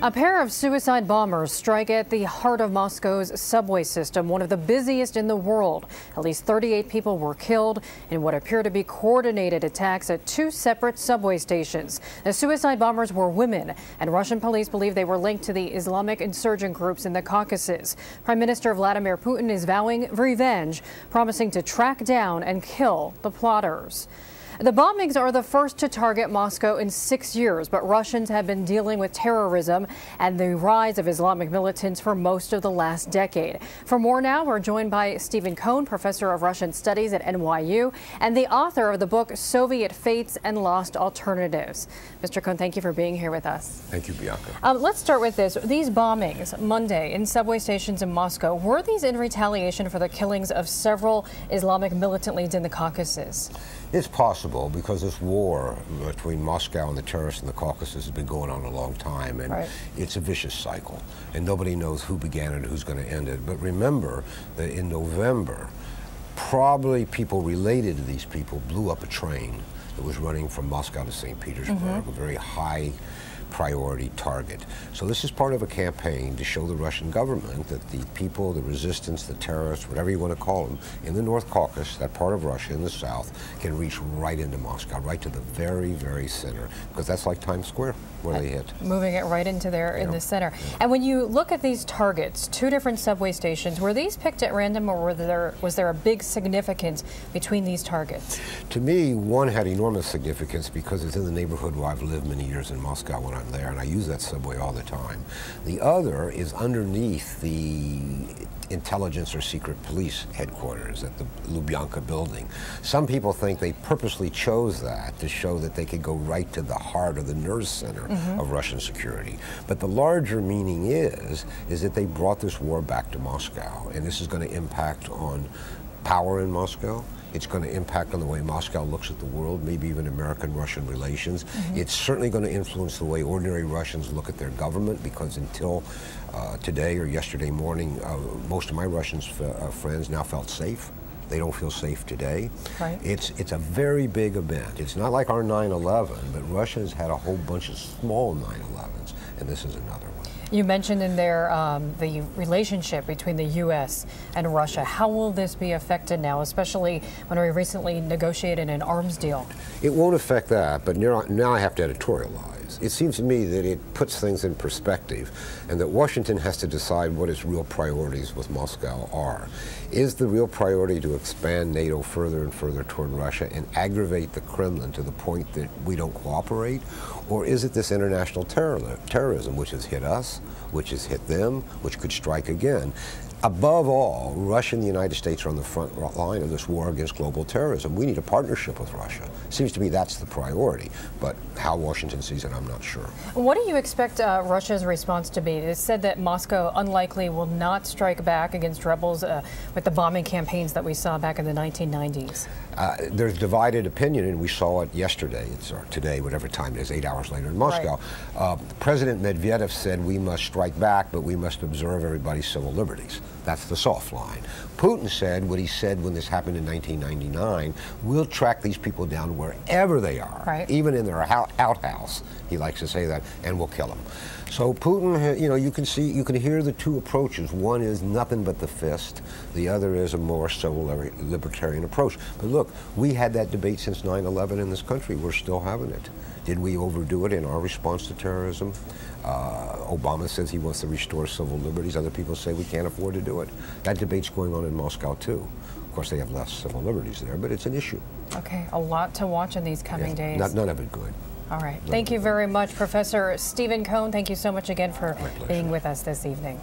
A pair of suicide bombers strike at the heart of Moscow's subway system, one of the busiest in the world. At least 38 people were killed in what appear to be coordinated attacks at two separate subway stations. The suicide bombers were women, and Russian police believe they were linked to the Islamic insurgent groups in the Caucasus. Prime Minister Vladimir Putin is vowing revenge, promising to track down and kill the plotters. The bombings are the first to target Moscow in 6 years, but Russians have been dealing with terrorism and the rise of Islamic militants for most of the last decade. For more now, we're joined by Stephen Cohen, professor of Russian studies at NYU and the author of the book Soviet Fates and Lost Alternatives. Mr. Cohen, thank you for being here with us. Thank you, Bianca. Let's start with this. These bombings Monday in subway stations in Moscow, were these in retaliation for the killings of several Islamic militant leaders in the Caucasus? It's possible because this war between Moscow and the terrorists in the Caucasus has been going on a long time, and it's a vicious cycle, and nobody knows who began it and who's going to end it. But remember that in November, probably people related to these people blew up a train that was running from Moscow to St. Petersburg, a very high priority target. So this is part of a campaign to show the Russian government that the people, the resistance, the terrorists, whatever you want to call them, in the North Caucasus, that part of Russia in the south, can reach right into Moscow, right to the very, very center, because that's like Times Square where they hit. Moving it right into there in the center. And when you look at these targets, two different subway stations, were these picked at random, or was there a big significance between these targets? To me, one had enormous significance because it's in the neighborhood where I've lived many years in Moscow when I'm there, and I use that subway all the time. The other is underneath the intelligence or secret police headquarters at the Lubyanka building. Some people think they purposely chose that to show that they could go right to the heart of the nerve center of Russian security. But the larger meaning is that they brought this war back to Moscow, and this is going to impact on power in Moscow. It's going to impact on the way Moscow looks at the world, maybe even American-Russian relations. It's certainly going to influence the way ordinary Russians look at their government, because until today or yesterday morning, most of my Russian friends now felt safe. They don't feel safe today. It's a very big event. It's not like our 9/11, but Russia has had a whole bunch of small 9/11s, and this is another one. You mentioned in there the relationship between the U.S. and Russia. How will this be affected now, especially when we recently negotiated an arms deal? It won't affect that, but now I have to editorialize. It seems to me that it puts things in perspective, and that Washington has to decide what its real priorities with Moscow are. Is the real priority to expand NATO further and further toward Russia and aggravate the Kremlin to the point that we don't cooperate? Or is it this international terrorism which has hit us, which has hit them, which could strike again? Above all, Russia and the United States are on the front line of this war against global terrorism. We need a partnership with Russia. Seems to me that's the priority, but how Washington sees it, I'm not sure. What do you expect Russia's response to be? It's said that Moscow unlikely will not strike back against rebels with the bombing campaigns that we saw back in the 1990s. There's divided opinion, and we saw it yesterday, or today, whatever time it is, 8 hours later in Moscow. President Medvedev said we must strike back, but we must observe everybody's civil liberties. That's the soft line. Putin said what he said when this happened in 1999, we'll track these people down wherever they are, even in their outhouse, he likes to say that, and we'll kill them. So Putin, you can hear the two approaches. One is nothing but the fist. The other is a more civil libertarian approach. But look, we had that debate since 9/11 in this country. We're still having it. Did we overdo it in our response to terrorism? Obama says he wants to restore civil liberties. Other people say we can't afford to do it. That debate's going on in Moscow, too. Of course, they have less civil liberties there, but it's an issue. Okay, a lot to watch in these coming days. None of it good. All right. Thank you very much, Professor Stephen Cohen. Thank you so much again for being with us this evening.